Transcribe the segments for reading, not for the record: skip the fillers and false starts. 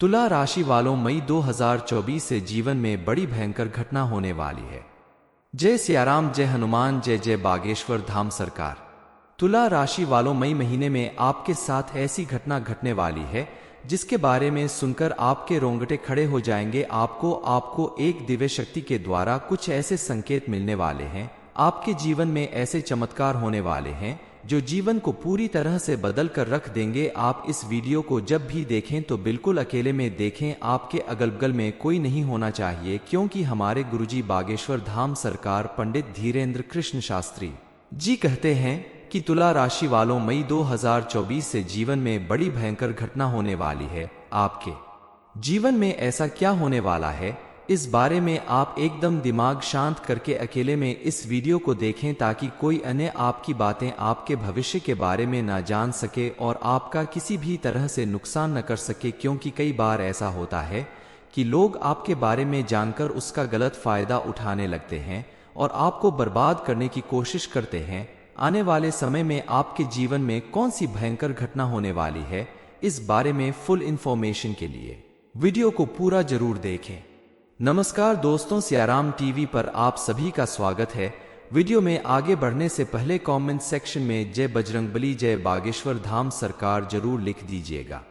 तुला राशि वालों, मई 2024 से जीवन में बड़ी भयंकर घटना होने वाली है। जय सियाराम, जय हनुमान, जय जय बागेश्वर धाम सरकार। तुला राशि वालों, मई महीने में आपके साथ ऐसी घटना घटने वाली है जिसके बारे में सुनकर आपके रोंगटे खड़े हो जाएंगे। आपको एक दिव्य शक्ति के द्वारा कुछ ऐसे संकेत मिलने वाले हैं, आपके जीवन में ऐसे चमत्कार होने वाले हैं जो जीवन को पूरी तरह से बदल कर रख देंगे। आप इस वीडियो को जब भी देखें तो बिल्कुल अकेले में देखें, आपके अगल बगल में कोई नहीं होना चाहिए, क्योंकि हमारे गुरुजी बागेश्वर धाम सरकार पंडित धीरेन्द्र कृष्ण शास्त्री जी कहते हैं कि तुला राशि वालों, मई 2024 से जीवन में बड़ी भयंकर घटना होने वाली है। आपके जीवन में ऐसा क्या होने वाला है, इस बारे में आप एकदम दिमाग शांत करके अकेले में इस वीडियो को देखें ताकि कोई अन्य आपकी बातें आपके भविष्य के बारे में ना जान सके और आपका किसी भी तरह से नुकसान न कर सके। क्योंकि कई बार ऐसा होता है कि लोग आपके बारे में जानकर उसका गलत फायदा उठाने लगते हैं और आपको बर्बाद करने की कोशिश करते हैं। आने वाले समय में आपके जीवन में कौन सी भयंकर घटना होने वाली है, इस बारे में फुल इंफॉर्मेशन के लिए वीडियो को पूरा जरूर देखें। नमस्कार दोस्तों, सियाराम टीवी पर आप सभी का स्वागत है। वीडियो में आगे बढ़ने से पहले कमेंट सेक्शन में जय बजरंगबली, जय बागेश्वर धाम सरकार जरूर लिख दीजिएगा।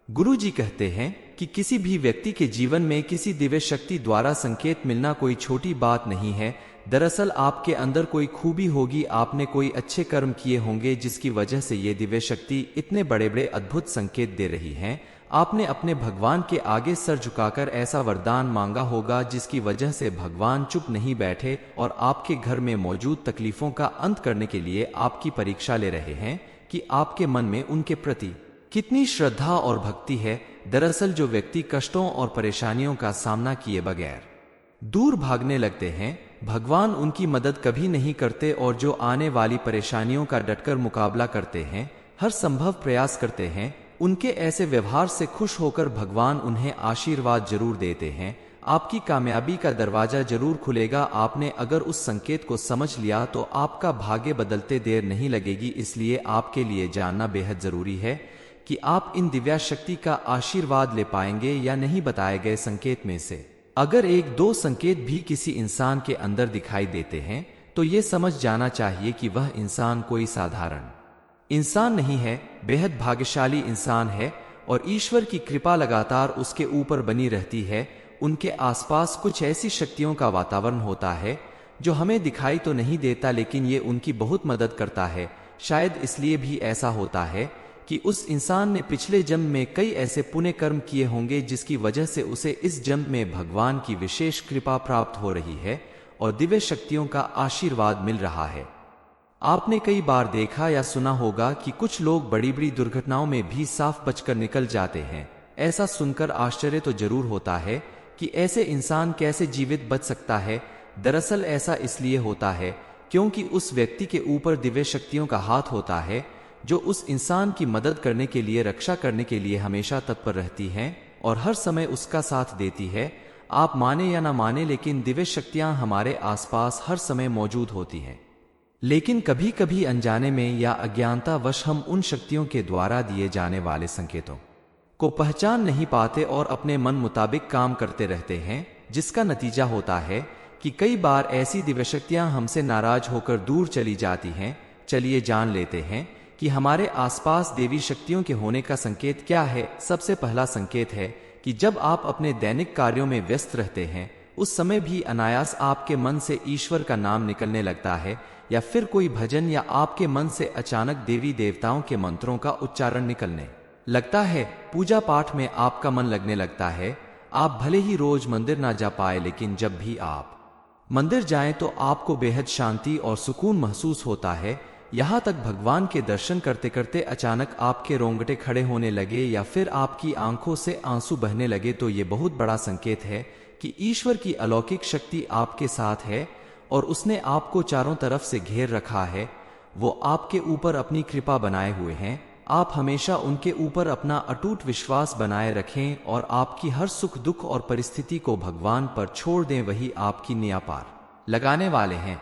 गुरुजी कहते हैं कि किसी भी व्यक्ति के जीवन में किसी दिव्य शक्ति द्वारा संकेत मिलना कोई छोटी बात नहीं है। दरअसल आपके अंदर कोई खूबी होगी, आपने कोई अच्छे कर्म किए होंगे जिसकी वजह से ये दिव्य शक्ति इतने बड़े बड़े अद्भुत संकेत दे रही है। आपने अपने भगवान के आगे सर झुकाकर ऐसा वरदान मांगा होगा जिसकी वजह से भगवान चुप नहीं बैठे और आपके घर में मौजूद तकलीफों का अंत करने के लिए आपकी परीक्षा ले रहे हैं कि आपके मन में उनके प्रति कितनी श्रद्धा और भक्ति है। दरअसल जो व्यक्ति कष्टों और परेशानियों का सामना किए बगैर दूर भागने लगते हैं, भगवान उनकी मदद कभी नहीं करते और जो आने वाली परेशानियों का डटकर मुकाबला करते हैं, हर संभव प्रयास करते हैं, उनके ऐसे व्यवहार से खुश होकर भगवान उन्हें आशीर्वाद जरूर देते हैं। आपकी कामयाबी का दरवाजा जरूर खुलेगा। आपने अगर उस संकेत को समझ लिया तो आपका भाग्य बदलते देर नहीं लगेगी। इसलिए आपके लिए जानना बेहद जरूरी है कि आप इन दिव्या शक्ति का आशीर्वाद ले पाएंगे या नहीं। बताए गए संकेत में से अगर एक दो संकेत भी किसी इंसान के अंदर दिखाई देते हैं तो ये समझ जाना चाहिए कि वह इंसान कोई साधारण इंसान नहीं है, बेहद भाग्यशाली इंसान है और ईश्वर की कृपा लगातार उसके ऊपर बनी रहती है। उनके आसपास कुछ ऐसी शक्तियों का वातावरण होता है जो हमें दिखाई तो नहीं देता, लेकिन ये उनकी बहुत मदद करता है। शायद इसलिए भी ऐसा होता है कि उस इंसान ने पिछले जन्म में कई ऐसे पुण्य कर्म किए होंगे जिसकी वजह से उसे इस जन्म में भगवान की विशेष कृपा प्राप्त हो रही है और दिव्य शक्तियों का आशीर्वाद मिल रहा है। आपने कई बार देखा या सुना होगा कि कुछ लोग बड़ी बड़ी दुर्घटनाओं में भी साफ बचकर निकल जाते हैं। ऐसा सुनकर आश्चर्य तो जरूर होता है कि ऐसे इंसान कैसे जीवित बच सकता है। दरअसल ऐसा इसलिए होता है क्योंकि उस व्यक्ति के ऊपर दिव्य शक्तियों का हाथ होता है जो उस इंसान की मदद करने के लिए, रक्षा करने के लिए हमेशा तत्पर रहती हैं और हर समय उसका साथ देती है। आप माने या ना माने, लेकिन दिव्य शक्तियां हमारे आसपास हर समय मौजूद होती हैं, लेकिन कभी कभी अनजाने में या अज्ञानतावश हम उन शक्तियों के द्वारा दिए जाने वाले संकेतों को पहचान नहीं पाते और अपने मन मुताबिक काम करते रहते हैं, जिसका नतीजा होता है कि कई बार ऐसी दिव्य शक्तियां हमसे नाराज होकर दूर चली जाती हैं। चलिए जान लेते हैं कि हमारे आसपास देवी शक्तियों के होने का संकेत क्या है। सबसे पहला संकेत है कि जब आप अपने दैनिक कार्यों में व्यस्त रहते हैं, उस समय भी अनायास आपके मन से ईश्वर का नाम निकलने लगता है, या फिर कोई भजन या आपके मन से अचानक देवी देवताओं के मंत्रों का उच्चारण निकलने लगता है। पूजा पाठ में आपका मन लगने लगता है। आप भले ही रोज मंदिर ना जा पाए, लेकिन जब भी आप मंदिर जाएं तो आपको बेहद शांति और सुकून महसूस होता है। यहाँ तक भगवान के दर्शन करते करते अचानक आपके रोंगटे खड़े होने लगे या फिर आपकी आंखों से आंसू बहने लगे तो ये बहुत बड़ा संकेत है कि ईश्वर की अलौकिक शक्ति आपके साथ है और उसने आपको चारों तरफ से घेर रखा है। वो आपके ऊपर अपनी कृपा बनाए हुए हैं। आप हमेशा उनके ऊपर अपना अटूट विश्वास बनाए रखें और आपकी हर सुख दुख और परिस्थिति को भगवान पर छोड़ दें, वही आपकी निया पार लगाने वाले हैं।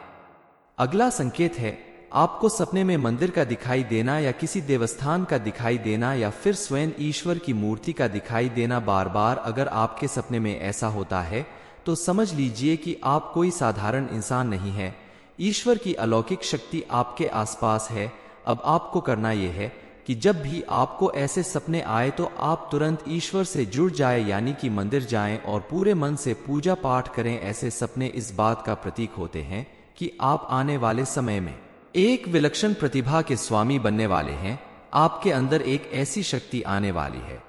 अगला संकेत है, आपको सपने में मंदिर का दिखाई देना या किसी देवस्थान का दिखाई देना या फिर स्वयं ईश्वर की मूर्ति का दिखाई देना बार बार अगर आपके सपने में ऐसा होता है तो समझ लीजिए कि आप कोई साधारण इंसान नहीं है। ईश्वर की अलौकिक शक्ति आपके आसपास है। अब आपको करना यह है कि जब भी आपको ऐसे सपने आए तो आप तुरंत ईश्वर से जुड़ जाए, यानी कि मंदिर जाएं और पूरे मन से पूजा पाठ करें। ऐसे सपने इस बात का प्रतीक होते हैं कि आप आने वाले समय में एक विलक्षण प्रतिभा के स्वामी बनने वाले हैं। आपके अंदर एक ऐसी शक्ति आने वाली है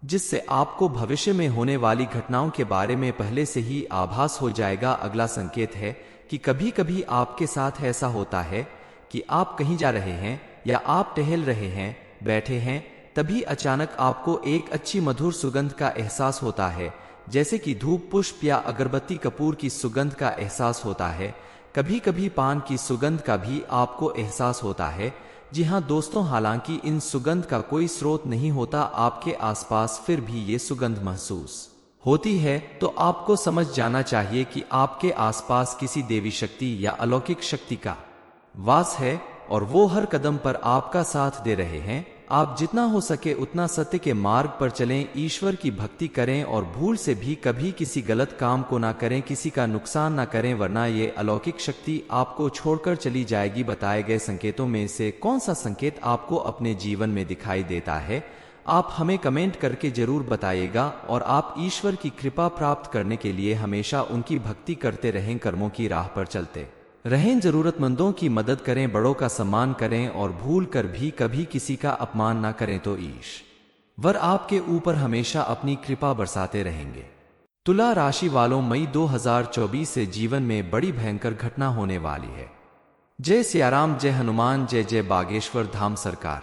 जिससे आपको भविष्य में होने वाली घटनाओं के बारे में पहले से ही आभास हो जाएगा। अगला संकेत है कि कभी कभी आपके साथ ऐसा होता है कि आप कहीं जा रहे हैं या आप टहल रहे हैं, बैठे हैं, तभी अचानक आपको एक अच्छी मधुर सुगंध का एहसास होता है, जैसे कि धूप, पुष्प या अगरबत्ती कपूर की सुगंध का एहसास होता है। कभी कभी पान की सुगंध का भी आपको एहसास होता है। जी हाँ दोस्तों, हालांकि इन सुगंध का कोई स्रोत नहीं होता आपके आसपास, फिर भी ये सुगंध महसूस होती है तो आपको समझ जाना चाहिए कि आपके आसपास किसी देवी शक्ति या अलौकिक शक्ति का वास है और वो हर कदम पर आपका साथ दे रहे हैं। आप जितना हो सके उतना सत्य के मार्ग पर चलें, ईश्वर की भक्ति करें और भूल से भी कभी किसी गलत काम को ना करें, किसी का नुकसान ना करें, वरना ये अलौकिक शक्ति आपको छोड़कर चली जाएगी। बताए गए संकेतों में से कौन सा संकेत आपको अपने जीवन में दिखाई देता है, आप हमें कमेंट करके जरूर बताइएगा। और आप ईश्वर की कृपा प्राप्त करने के लिए हमेशा उनकी भक्ति करते रहें, कर्मों की राह पर चलते रहें, जरूरतमंदों की मदद करें, बड़ों का सम्मान करें और भूल कर भी कभी किसी का अपमान ना करें तो ईश्वर आपके ऊपर हमेशा अपनी कृपा बरसाते रहेंगे। तुला राशि वालों, मई 2024 से जीवन में बड़ी भयंकर घटना होने वाली है। जय सियाराम, जय हनुमान, जय जय बागेश्वर धाम सरकार।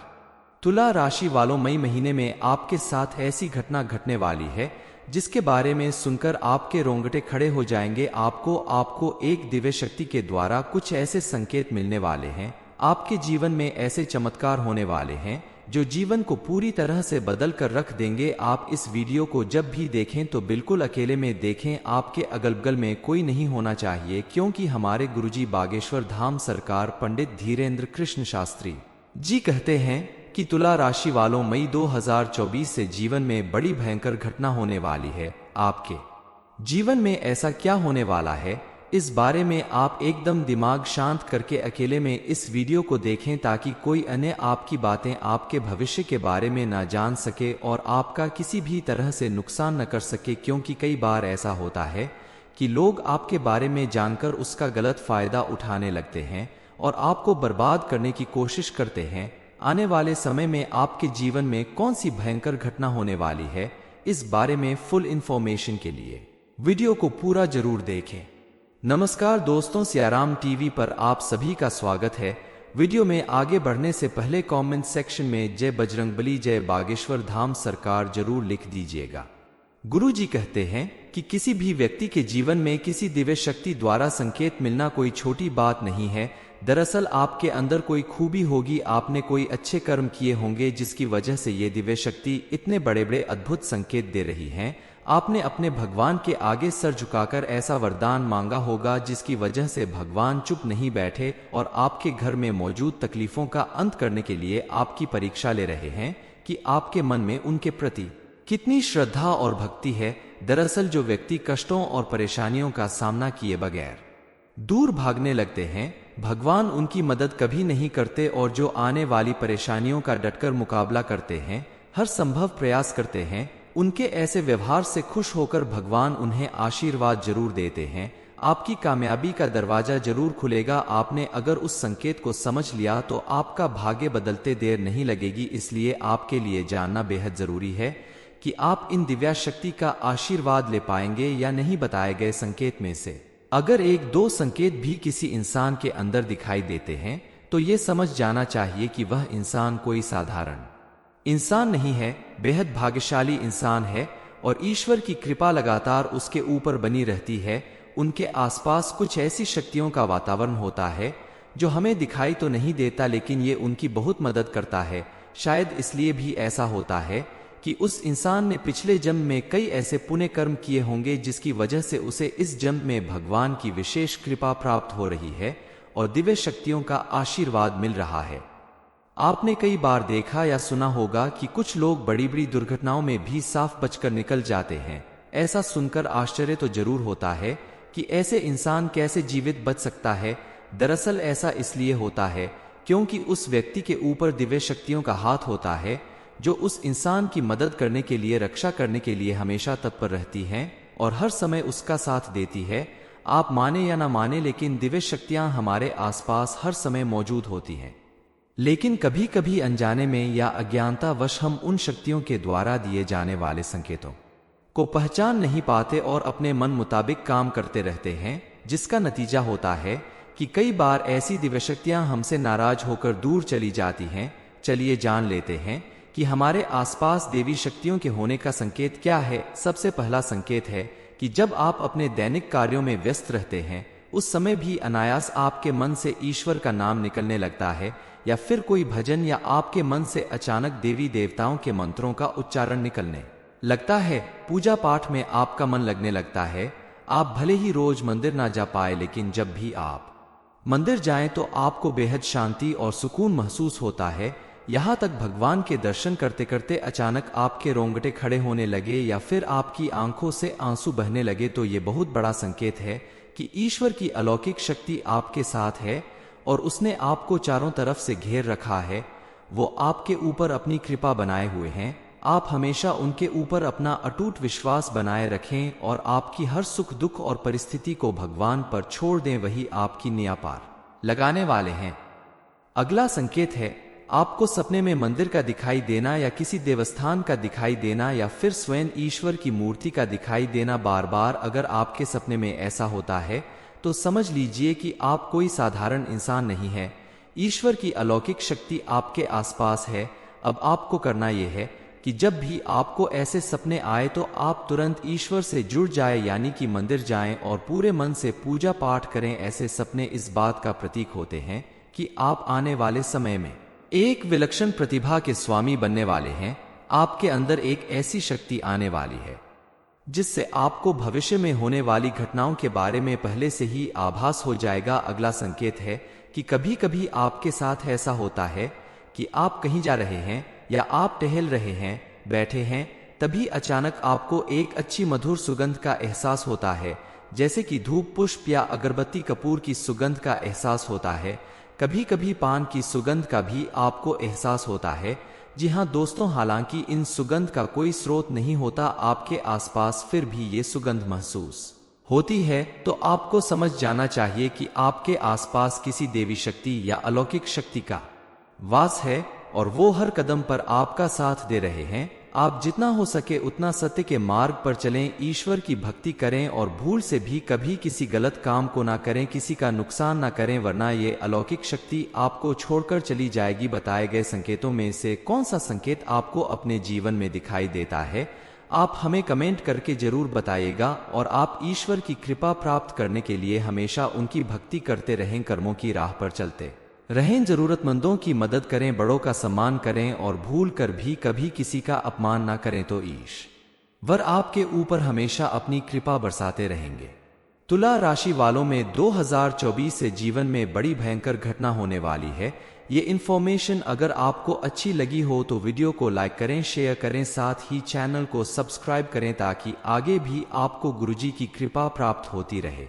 तुला राशि वालों, मई महीने में आपके साथ ऐसी घटना घटने वाली है जिसके बारे में सुनकर आपके रोंगटे खड़े हो जाएंगे। आपको एक दिव्य शक्ति के द्वारा कुछ ऐसे संकेत मिलने वाले हैं, आपके जीवन में ऐसे चमत्कार होने वाले हैं जो जीवन को पूरी तरह से बदल कर रख देंगे। आप इस वीडियो को जब भी देखें तो बिल्कुल अकेले में देखें, आपके अगल बगल में कोई नहीं होना चाहिए, क्योंकि हमारे गुरुजी बागेश्वर धाम सरकार पंडित धीरेन्द्र कृष्ण शास्त्री जी कहते हैं कि तुला राशि वालों, मई 2024 से जीवन में बड़ी भयंकर घटना होने वाली है। आपके जीवन में ऐसा क्या होने वाला है, इस बारे में आप एकदम दिमाग शांत करके अकेले में इस वीडियो को देखें ताकि कोई अन्य आपकी बातें आपके भविष्य के बारे में ना जान सके और आपका किसी भी तरह से नुकसान न कर सके। क्योंकि कई बार ऐसा होता है कि लोग आपके बारे में जानकर उसका गलत फायदा उठाने लगते हैं और आपको बर्बाद करने की कोशिश करते हैं। आने वाले समय में आपके जीवन में कौन सी भयंकर घटना होने वाली है, इस बारे में फुल इंफॉर्मेशन के लिए वीडियो को पूरा जरूर देखें। नमस्कार दोस्तों, सियाराम टीवी पर आप सभी का स्वागत है। वीडियो में आगे बढ़ने से पहले कमेंट सेक्शन में जय बजरंगबली, जय बागेश्वर धाम सरकार जरूर लिख दीजिएगा। गुरुजी कहते हैं कि किसी भी व्यक्ति के जीवन में किसी दिव्य शक्ति द्वारा संकेत मिलना कोई छोटी बात नहीं है। दरअसल आपके अंदर कोई खूबी होगी, आपने कोई अच्छे कर्म किए होंगे जिसकी वजह से ये दिव्य शक्ति इतने बड़े बड़े अद्भुत संकेत दे रही हैं। आपने अपने भगवान के आगे सर झुकाकर ऐसा वरदान मांगा होगा जिसकी वजह से भगवान चुप नहीं बैठे और आपके घर में मौजूद तकलीफों का अंत करने के लिए आपकी परीक्षा ले रहे हैं कि आपके मन में उनके प्रति कितनी श्रद्धा और भक्ति है। दरअसल जो व्यक्ति कष्टों और परेशानियों का सामना किए बगैर दूर भागने लगते हैं, भगवान उनकी मदद कभी नहीं करते और जो आने वाली परेशानियों का डटकर मुकाबला करते हैं, हर संभव प्रयास करते हैं, उनके ऐसे व्यवहार से खुश होकर भगवान उन्हें आशीर्वाद जरूर देते हैं। आपकी कामयाबी का दरवाजा जरूर खुलेगा। आपने अगर उस संकेत को समझ लिया तो आपका भाग्य बदलते देर नहीं लगेगी। इसलिए आपके लिए जानना बेहद जरूरी है कि आप इन दिव्या शक्ति का आशीर्वाद ले पाएंगे या नहीं। बताए गए संकेत में से अगर एक दो संकेत भी किसी इंसान के अंदर दिखाई देते हैं तो ये समझ जाना चाहिए कि वह इंसान कोई साधारण इंसान नहीं है, बेहद भाग्यशाली इंसान है और ईश्वर की कृपा लगातार उसके ऊपर बनी रहती है। उनके आसपास कुछ ऐसी शक्तियों का वातावरण होता है जो हमें दिखाई तो नहीं देता, लेकिन ये उनकी बहुत मदद करता है। शायद इसलिए भी ऐसा होता है कि उस इंसान ने पिछले जन्म में कई ऐसे पुण्य कर्म किए होंगे जिसकी वजह से उसे इस जन्म में भगवान की विशेष कृपा प्राप्त हो रही है और दिव्य शक्तियों का आशीर्वाद मिल रहा है। आपने कई बार देखा या सुना होगा कि कुछ लोग बड़ी बड़ी दुर्घटनाओं में भी साफ बचकर निकल जाते हैं। ऐसा सुनकर आश्चर्य तो जरूर होता है कि ऐसे इंसान कैसे जीवित बच सकता है। दरअसल ऐसा इसलिए होता है क्योंकि उस व्यक्ति के ऊपर दिव्य शक्तियों का हाथ होता है, जो उस इंसान की मदद करने के लिए, रक्षा करने के लिए हमेशा तत्पर रहती हैं और हर समय उसका साथ देती है। आप माने या ना माने, लेकिन दिव्य शक्तियां हमारे आसपास हर समय मौजूद होती हैं। लेकिन कभी कभी अनजाने में या अज्ञानतावश हम उन शक्तियों के द्वारा दिए जाने वाले संकेतों को पहचान नहीं पाते और अपने मन मुताबिक काम करते रहते हैं, जिसका नतीजा होता है कि कई बार ऐसी दिव्य शक्तियां हमसे नाराज होकर दूर चली जाती हैं। चलिए जान लेते हैं कि हमारे आसपास देवी शक्तियों के होने का संकेत क्या है। सबसे पहला संकेत है कि जब आप अपने दैनिक कार्यों में व्यस्त रहते हैं, उस समय भी अनायास आपके मन से ईश्वर का नाम निकलने लगता है, या फिर कोई भजन, या आपके मन से अचानक देवी देवताओं के मंत्रों का उच्चारण निकलने लगता है। पूजा पाठ में आपका मन लगने लगता है। आप भले ही रोज मंदिर ना जा पाए, लेकिन जब भी आप मंदिर जाएं तो आपको बेहद शांति और सुकून महसूस होता है। यहाँ तक भगवान के दर्शन करते करते अचानक आपके रोंगटे खड़े होने लगे या फिर आपकी आंखों से आंसू बहने लगे, तो ये बहुत बड़ा संकेत है कि ईश्वर की अलौकिक शक्ति आपके साथ है और उसने आपको चारों तरफ से घेर रखा है। वो आपके ऊपर अपनी कृपा बनाए हुए हैं। आप हमेशा उनके ऊपर अपना अटूट विश्वास बनाए रखें और आपकी हर सुख दुख और परिस्थिति को भगवान पर छोड़ दें, वही आपकी नैया पार लगाने वाले हैं। अगला संकेत है आपको सपने में मंदिर का दिखाई देना, या किसी देवस्थान का दिखाई देना, या फिर स्वयं ईश्वर की मूर्ति का दिखाई देना बार बार। अगर आपके सपने में ऐसा होता है तो समझ लीजिए कि आप कोई साधारण इंसान नहीं है। ईश्वर की अलौकिक शक्ति आपके आसपास है। अब आपको करना यह है कि जब भी आपको ऐसे सपने आए तो आप तुरंत ईश्वर से जुड़ जाए, यानी कि मंदिर जाएं और पूरे मन से पूजा पाठ करें। ऐसे सपने इस बात का प्रतीक होते हैं कि आप आने वाले समय में एक विलक्षण प्रतिभा के स्वामी बनने वाले हैं। आपके अंदर एक ऐसी शक्ति आने वाली है जिससे आपको भविष्य में होने वाली घटनाओं के बारे में पहले से ही आभास हो जाएगा। अगला संकेत है कि कभी कभी आपके साथ ऐसा होता है कि आप कहीं जा रहे हैं या आप टहल रहे हैं, बैठे हैं, तभी अचानक आपको एक अच्छी मधुर सुगंध का एहसास होता है, जैसे कि धूप, पुष्प या अगरबत्ती कपूर की सुगंध का एहसास होता है। कभी कभी पान की सुगंध का भी आपको एहसास होता है। जी हाँ दोस्तों, हालांकि इन सुगंध का कोई स्रोत नहीं होता आपके आसपास, फिर भी ये सुगंध महसूस होती है तो आपको समझ जाना चाहिए कि आपके आसपास किसी देवी शक्ति या अलौकिक शक्ति का वास है और वो हर कदम पर आपका साथ दे रहे हैं। आप जितना हो सके उतना सत्य के मार्ग पर चलें, ईश्वर की भक्ति करें और भूल से भी कभी किसी गलत काम को ना करें, किसी का नुकसान ना करें, वरना ये अलौकिक शक्ति आपको छोड़कर चली जाएगी। बताए गए संकेतों में से कौन सा संकेत आपको अपने जीवन में दिखाई देता है, आप हमें कमेंट करके जरूर बताइएगा। और आप ईश्वर की कृपा प्राप्त करने के लिए हमेशा उनकी भक्ति करते रहें, कर्मों की राह पर चलते रहें, जरूरतमंदों की मदद करें, बड़ों का सम्मान करें और भूल कर भी कभी किसी का अपमान ना करें, तो ईश्वर आपके ऊपर हमेशा अपनी कृपा बरसाते रहेंगे। तुला राशि वालों में 2024 से जीवन में बड़ी भयंकर घटना होने वाली है। ये इन्फॉर्मेशन अगर आपको अच्छी लगी हो तो वीडियो को लाइक करें, शेयर करें, साथ ही चैनल को सब्सक्राइब करें ताकि आगे भी आपको गुरुजी की कृपा प्राप्त होती रहे।